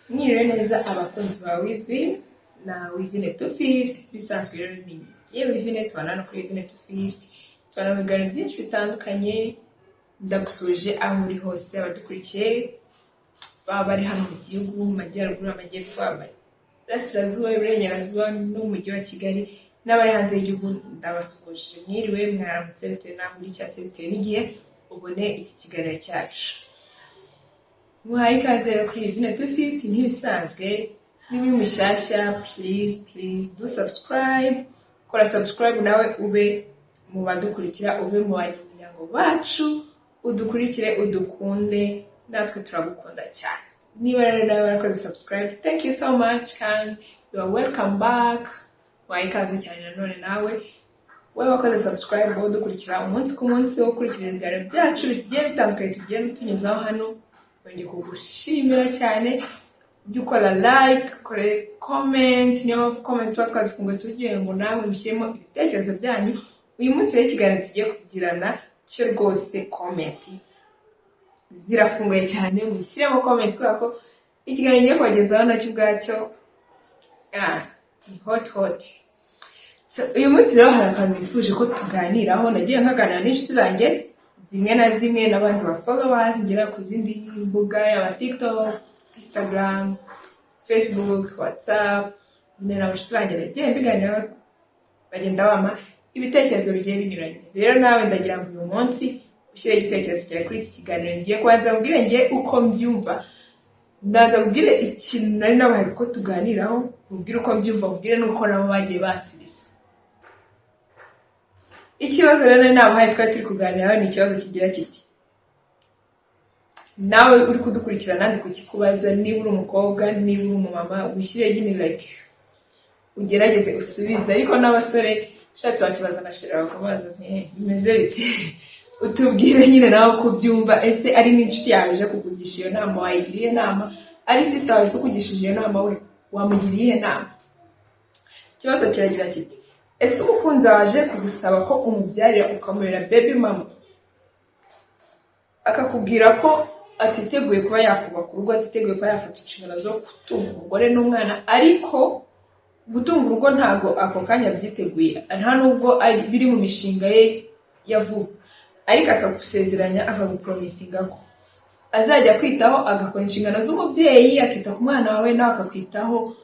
Mwiriwe neza abakunzi ba Wivine na Wivine 250 bisanzwe rero ni yewe Wivine tubana no kuri Wivine 250 tubana mu biganiro byinshi bitandukanye. Ndagusuje aho uri hose abadukurikiye baba bari hano mu gihugu mu majyaruguru amajyepfo burasirazuba iburengerazuba no mu mujyi wa Kigali n'abari hanze y'igihugu ndabasuje. Mwiriwe mwaramutse bitewe n'aho uri cyangwa se bitewe n'igihe ubone iki kiganiro cyacu. Muhaye ikaze rero kuri Wivine 250 nk'ibisanzwe. Niba uri mushyashya please do subscribe. Kora subscribe nawe ube mu badukurikira, ube mu banyamuryango bacu, udukurikire udukunde, natwe turagukunda cyane. Niba rero nawe warakoze subscribe, thank you so much and you are welcome back. Muhaye ikaze cyane nanone nawe wowe wakoze subscribe wowe udukurikira umunsi ku munsi, wo gukurikira ibiganiro byacu bigiye bitandukanye tugiye tunyuzaho hano. Ngiye kugushimira cyane ujye ukora like, ukore comment, niyo comment twazifunguye tugiye ngo nawe mushyiremo ibitekerezo byanyu. Uyu munsi rero ikiganiro tugiye kugirana cyo rwose comment zirafunguye cyane, mushyiremo comment kubera ko ikiganiro ngiye kubagezaho nacyo ubwacyo ni hot. So uyu munsi rero hari akantu nifuje ko tuganiraho. Nagiye nkaganira n'inshuti zanjye zimwe na zimwe n'abandi ba followers ngera ku zindi mbuga ya TikTok, Instagram, Facebook, WhatsApp, n'abashuti banjye nagiye mbiganira bagenda bama ibitekerezo bigiye binyuranye. Rero nawe ndagira ngo uyu munsi ushyire igitekerezo cyawe kuri iki kiganiro. Ngiye kubanza mbwire nge uko mbyumva, ndaza mbwire ikintu nari nabaye ko tuganiraho, mbwire uko mbyumva, mbwire n'uko nabo bagiye bansubiza. Ikibazo rero nabahaye twari turi kuganiraho ni ikibazo kigira kiti: nawe uri kudukurikira nandi kukikubaza, niba uri umukobwa niba uri umumama wishyire nyine like ugerageze usubize. Ariko n'abasore shatse wakibaza nashira bakabaza bimeze bite, utubwire nyine nawe uko byumva. Ese ari n'inshuti yaje kukugisha iyo nama wayigiriye nama, ari sister wawe ukugishije iyo nama we wamugiriye nama? Ikibazo kiragira kiti: ese umukunzi waje kugusaba ko umubyarira ukamurera baby mama, akakubwira ko atiteguye kuba yakubaka urugo, atiteguye kuba yafata inshingano zo gutunga umugore n'umwana, ariko gutunga urugo ntago ako kanya byiteguye, nta nubwo biri mu mishinga ye yavuga, ariko akagusezeranya akagupromisinga ko azajya kwitaho, agakora inshingano z'umubyeyi, akita ku mwana wawe nawe akakwitaho.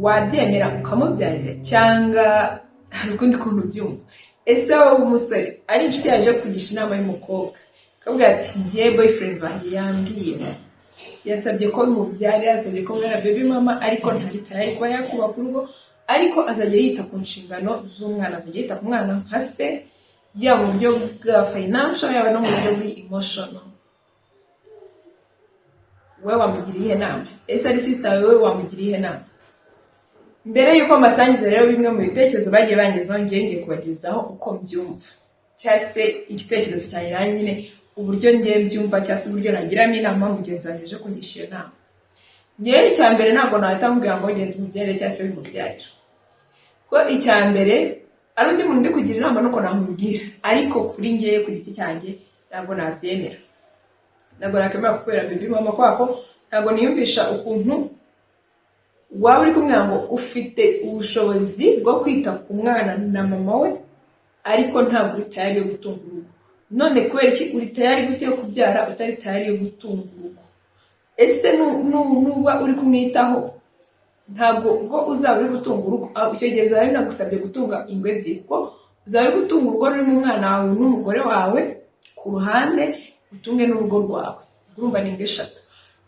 Wabyemera ukamubyarira cyangwa hari ukundi kuntu byumva? Ese wowe umusore ari inshuti yaje kugisha inama y'umukobwa akabwira ati ngiye boyfriend banjye yambwiye yansabye ko mubyarira, yansabye ko mwana baby mama, ariko ntari tayari kuba yakubaka urugo, ariko azajya yita ku nshingano z'umwana, azajya yita ku mwana nka se, yaba mu buryo bwa financial yaba no mu buryo bwa emotional. Wowe wamugiriye inama? Ese ari sister wowe wamugiriye inama? Mbere yuko mbasangiza rero bimwe mu bitekerezo bagiye bangezaho, ngiye kubagezaho uko mbyumva, cyangwa se igitekerezo cyanjye nyine uburyo ngiye mbyumva, cyangwa se uburyo nagiramo inama mugenzi wanjye aje kugisha iyo nama. Ngiye icya mbere ntabwo nahita mubwira ngo genda umubyarire cyangwa se bimubyarira, ko icya mbere ari undi muntu ndi kugira inama nuko namubwira, ariko kuri ngiye ku giti cyanjye ntabwo nabyemera, ntabwo nakemera kukwera baby mama, kwako ntabwo niyumvisha ukuntu waba uri kumwe ngo ufite ubushobozi bwo kwita ku mwana na mama we, ariko ntabwo uri tayari yo gutunga urugo. None kubera iki uri tayari gute yo kubyara utari tayari yo gutunga urugo? Ese nuba uri kumwitaho ntabwo ubwo uzaba uri gutunga urugo, icyo gihe bizaba binagusabye gutunga ingwe ebyiri, ko uzaba uri gutunga urugo rurimo umwana wawe n'umugore wawe ku ruhande, utunge n'urugo rwawe, urumva ni ingwe eshatu.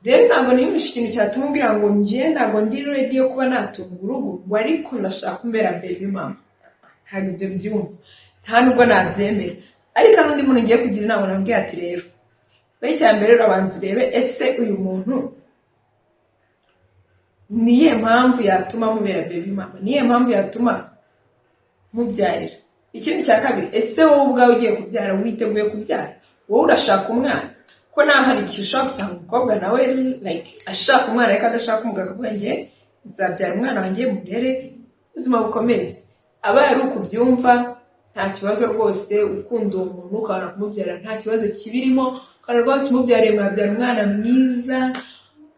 Rero ntabwo niyumvisha ikintu cyatuma umbwira ngo ngiye ntabwo ndi ready yo kuba natunga urugo, ngo ariko ndashaka kumbera baby mama. Ntabwo ibyo byumva, nta nubwo nabyemera. Ariko n'undi muntu ngiye kugira inama nambwiye ati rero we cya mbere urabanza urebe ese uyu muntu niye mpamvu yatuma mubera baby mama, niye mpamvu yatuma mubyarira. Ikindi cya kabiri, ese wowe ubwawe ugiye kubyara witeguye kubyara? Wowe urashaka umwana? Ko naho hari igihe ushaka gusanga umukobwa nawe like ashaka umwana ariko adashaka umugabo, akavuga ngiye nzabyara umwana wanjye murere ubuzima bukomeze. Aba ari ukubyumva nta kibazo rwose, ukunda uwo muntu ukabona kumubyara nta kibazo kibirimo, kandi rwose umubyariye mwabyara umwana mwiza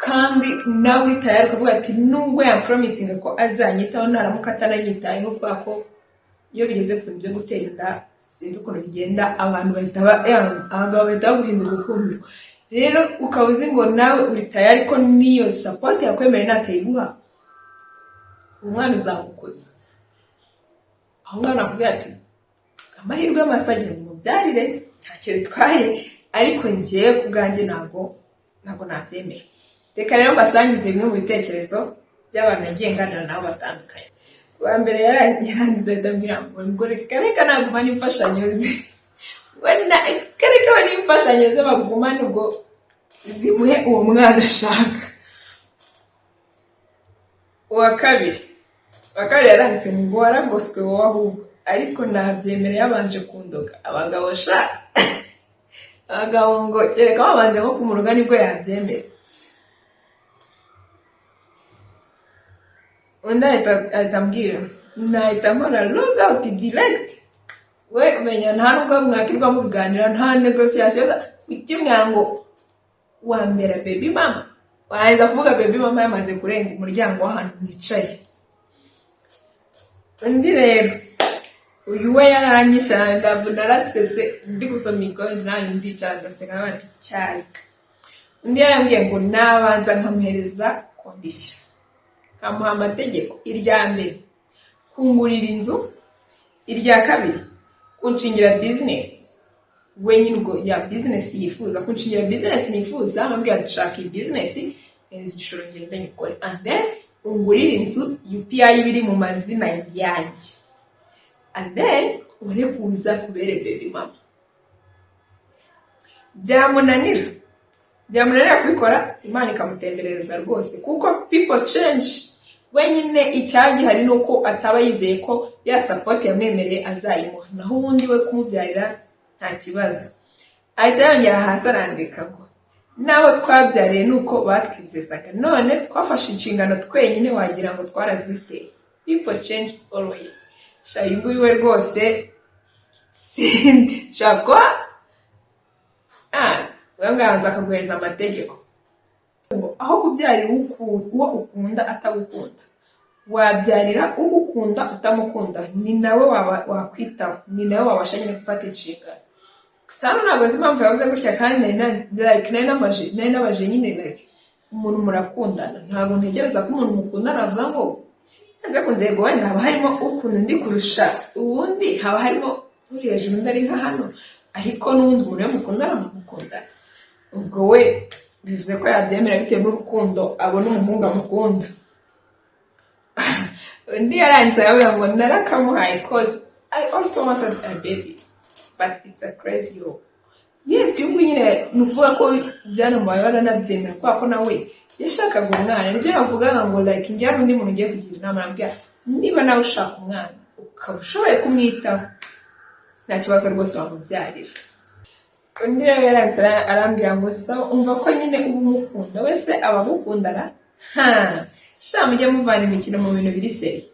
kandi nawe uri tayari kuvuga ati nubwo yampromisinga ko azanyitaho naramuka atananyitayeho, kubera ko iyo bigeze ku byo gutera inda sinzi ukuntu bigenda, abantu abagabo bahita baguhindura urukundo. Rero ukaba uzi ngo nawe uri tayari ko niyo support yakwemereye natayiguha umwana uzamukuza. Aho ngaho nakubwira ati amahirwe y'amasage mubyarire ntacyo bitwaye, ariko ngiye kubwanjye ntabwo nabyemera. Reka rero mbasangize bimwe mu bitekerezo by'abantu nagiye nganira nabo batandukanye. Wa mbere yarangiza ndambwira ngo reka nagumane imfashanyo ze, reka n'imfashanyo ze bagumane ubwo zimuhe uwo mwana ashaka. Uwa kabiri yaranditse ngo waragoswe wowe ahubwo, ariko nabyemera yabanje kundoga. Abagabo abagabo ngo kereka babanje nko kumuruga nibwo yabyemera. Undi ahita ambwira nahita nkora log out direct. We umenya nta nubwo mwakirwa mubiganira, nta negotiation, ukimwira ngo wambera baby mama, warangiza kuvuga baby mama yamaze kurenga umuryango w'ahantu mwicaye. Undi rero uyu we yaranyishanga narasetse ndi gusoma ikondi nanjye ndicara ngaseka bati cyazi. Undi yarambwiye ngo nabanza nkamuhereza condition, kamuha amategeko. Irya mbere kungurira inzu, irya kabiri kunshingira business. We nyine ubwo ya business yifuza, kunshingira business nifuza, ambwira gushaka iyi business igishoro ngenda nyikore, and then ungurira inzu UPI biri mu mazina yanjye, and then ure kuza kubere baby mama. Byamunanira kubikora, Imana ikamutembereza rwose, kuko people change. Wenyine icyabi hari nuko ataba yizeye ko ya support yamwemereye azayimuha, naho ubundi we kumubyarira nta kibazo. Ahita yongera hasi arandika ngo nabo twabyariye nuko batwizezaga, none twafashe inshingano twenyine wagira ngo twaraziteye. People change always. Shayingu we rwose shakwa wanganza akaguhereza amategeko ngo aho kubyarira uwo ukunda atagukunda, wabyarira ugukunda utamukunda, ni nawe wakwitaho, ni nawe wabasha nyine gufata inshingano. Sana ntabwo nzi impamvu yavuze gutya, kandi nari nabaje nyine like umuntu murakundana, ntabwo ntekereza ko umuntu mukundana avuga ngo nze ku nzego wenda haba harimo ukuntu ndi kurusha uwundi, haba harimo uri hejuru undi ari nka hano, ariko n'ubundi umuntu mukundana mukundana. Ubwo we bivuze ko yabyemera bitewe n'urukundo abona umuhungu amukunda. Undi yaranditse yavuga ngo narakamuhaye cause I also wanted a baby but it's a crazy law. Yes, yuko nyine nuvuga ko byanamubaye baranabyemera kwa ko nawe yashakaga umwana. Nibyo yavugaga ngo like ngiye undi muntu ugiye kugira inama, arambwira niba nawe ushaka umwana ukaba ushoboye kumwitaho nta kibazo rwose wamubyarira. Undi rero yaranditse arambwira ngo sawa umva ko nyine uba umukunda wese abagukundana sha mujye muvana imikino mu bintu biri seri.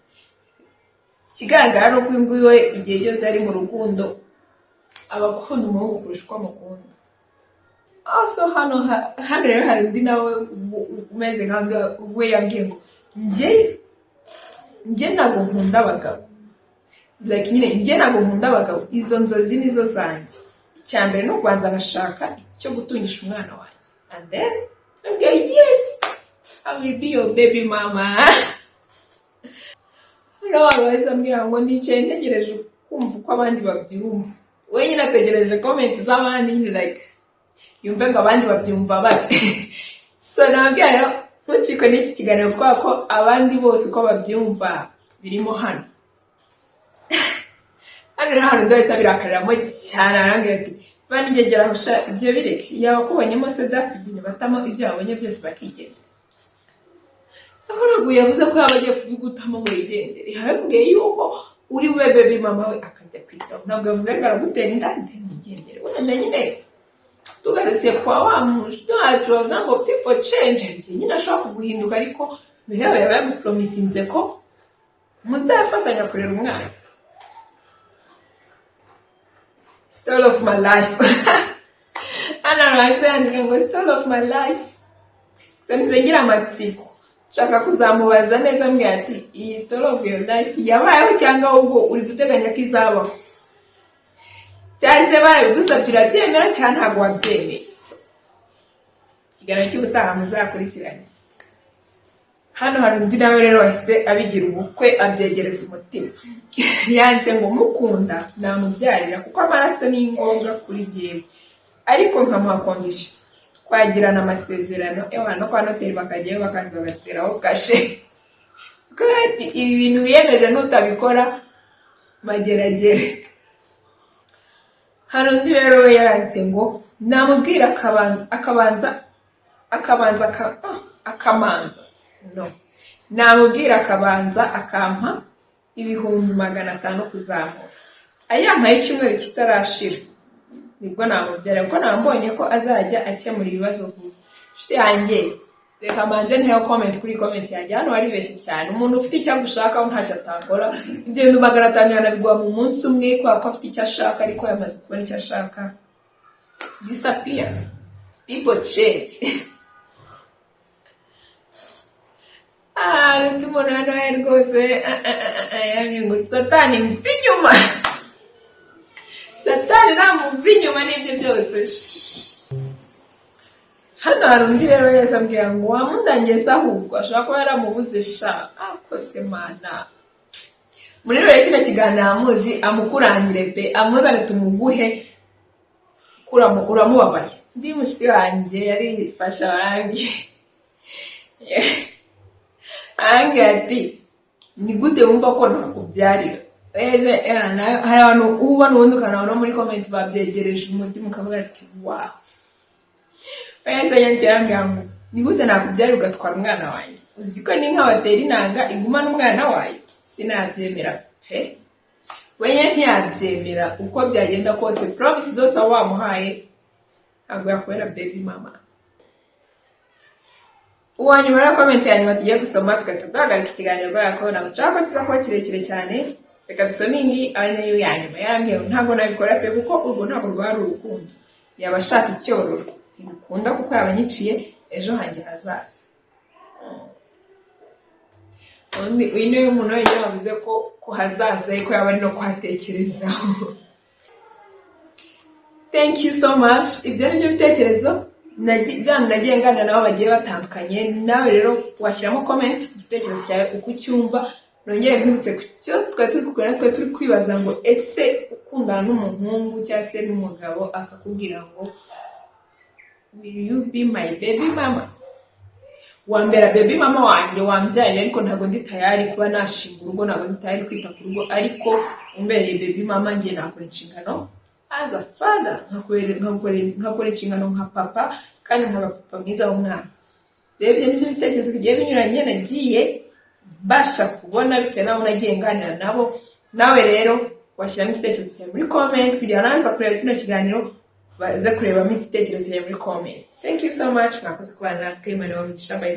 Kigaragara no uyu nguyu we igihe cyose ari mu rukundo abakunda umuhungu kurusha uko amukunda. Also hano rero hari undi nawe umeze nka we yambwiye ngo njye ntabwo nkunda abagabo, like nyine njye ntabwo nkunda abagabo, izo nzozi nizo zanjye. Icyambere no kubanza ngashaka icyo gutungisha umwana wanjye, and then okay, yes I will be your baby mama. Hano abaheza mbwira ngo nicaye ntegereje kumva uko abandi babyumva. We nyine ategereje comment z'abandi nyine like yumve ngo abandi babyumva bate. So nabwira rero ntucikwe n'iki kiganiro kubera ko abandi bose uko babyumva birimo hano. Hano hano ndose birakariramo cyane, arambwira ati bani ngegera husha ibyo bireke, yabakubonyemo se dustbin batamo ibyo babonye byose bakigenda. Ahora yavuze ko yabagiye kubigutamo ngo yigendere, harambwiye yuko uri we baby mama we akajya kwitaho, ntabwo yavuze ngo aragutera inda ntigendere. Wenda nyine tugarutse kwa wa mushto atuza ngo people change, nyine ashaka kuguhinduka, ariko mbere yawe yabagupromisinze ko muzafatanya kurera umwana. Story of my life. And I'm saying, story of my life. Samize ngira amatsiko shaka kuzamubaza neza mbwira ati iyi story of your life yabayeho cyangwa ubwo uri guteganya ko izabaho, cyari barabigusabye urabyemera cyane ntabwo wabyemeye. Ikiganiro cy'ubutaha muzakurikiranye. Hano hari undi nawe rero wahise abigira ubukwe abyegereza umutima. Yanze ngo mukunda namubyarira kuko amaraso ni ngombwa kuri jyewe, ariko nkamuha condition kwagirana amasezerano no kwa noteri bakajyayo bakanza bagateraho kashe. Kuko ati ibi bintu wiyemeje nutabikora mageragere. Hano undi rero we yaranze ngo namubwira akamanza no namubwira akabanza akampa 500 kuzamura, ayampaye icyumweru kitarashira nibwo namubyara kuko nambonye ko azajya akemura ibibazo vuba. Shite yanjye reka manze ntayo comment kuri comment yanjye. Hano waribeshye cyane, umuntu ufite icyo gushaka aho ntacyo atakora. Ibyo 500 yanabigwa mu munsi umwe kwa ko afite icyo ashaka ariko yamaze kubona icyo ashaka. Disappear, people change. Ndi monano rwose yange ngo satani mvinyuma. Satani namuvinyuma n'ibyo byose. Hano hari undi rero yesa mbwira ngo wamundangiye ahubwo ashobora kuba yaramubuze sha akose mana. Muri rero kino kiganiro amuzi amukurangire pe amuzane tumuguhe uramubabaye. Ndi mushiti wanjye yari fasha warangi. Ange ati ni gute wumva ko nakubyarira? Hari abantu uba n'ubundi ukanabona muri comment babyegereje umutima ukavuga ati wow. Yanjye ngo ni gute nakubyarira ugatwara umwana wanjye? Uzi ko ni nk'abatera inanga igumana umwana wayo? Sinabyemera pe. Wenye ntiyabyemera uko byagenda kose, promise zose wamuhaye ntabwo yakwera baby mama. Uwanyuma ya comment yanyuma tugiye gusoma tukatugagarika ikiganiro bwako na ushaka kiza kuba kirekire cyane. Reka dusome indi ari nayo yanyuma. Yarambwiye ntabwo nabikora pe kuko urwo ntabwo rwari urukundo, yabashaka icyororo ngukunda kuko yabanyiciye ejo hanjye hazaza. Uyu niwe muntu wenyine wavuze ko hazaza ariko yaba ari no kuhatekerezaho. Thank you so much. Ibyo ni byo bitekerezo nagiye nganira nabo bagiye batandukanye. Nawe rero washyiramo comment igitekerezo cyawe uko ucyumva. Nongeye nkwibutse ku cyose twari turi kwibaza ngo ese ukundana n'umuhungu cyangwa se n'umugabo akakubwira ngo will you be my baby mama? Wambera baby mama wanjye wambyarira ariko ntabwo ndi tayari kuba nashinga urugo, ntabwo ndi tayari kwita ku rugo, ariko umbereye baby mama ngiye nakora inshingano as a father, nkakora inshingano nka papa kandi nkaba papa mwiza w'umwana. Rero ibyo nibyo bitekerezo bigiye binyuranye nagiye basha kubona bitewe n'abo nagiye nganira nabo. Nawe rero washyiramo igitekerezo cyawe muri comment kugira naza kureba kino kiganiro baze kurebamo igitekerezo cyawe muri comment. Thank you so much. Mwakoze kubana natwe. Imana ibahe umugisha. Bye bye.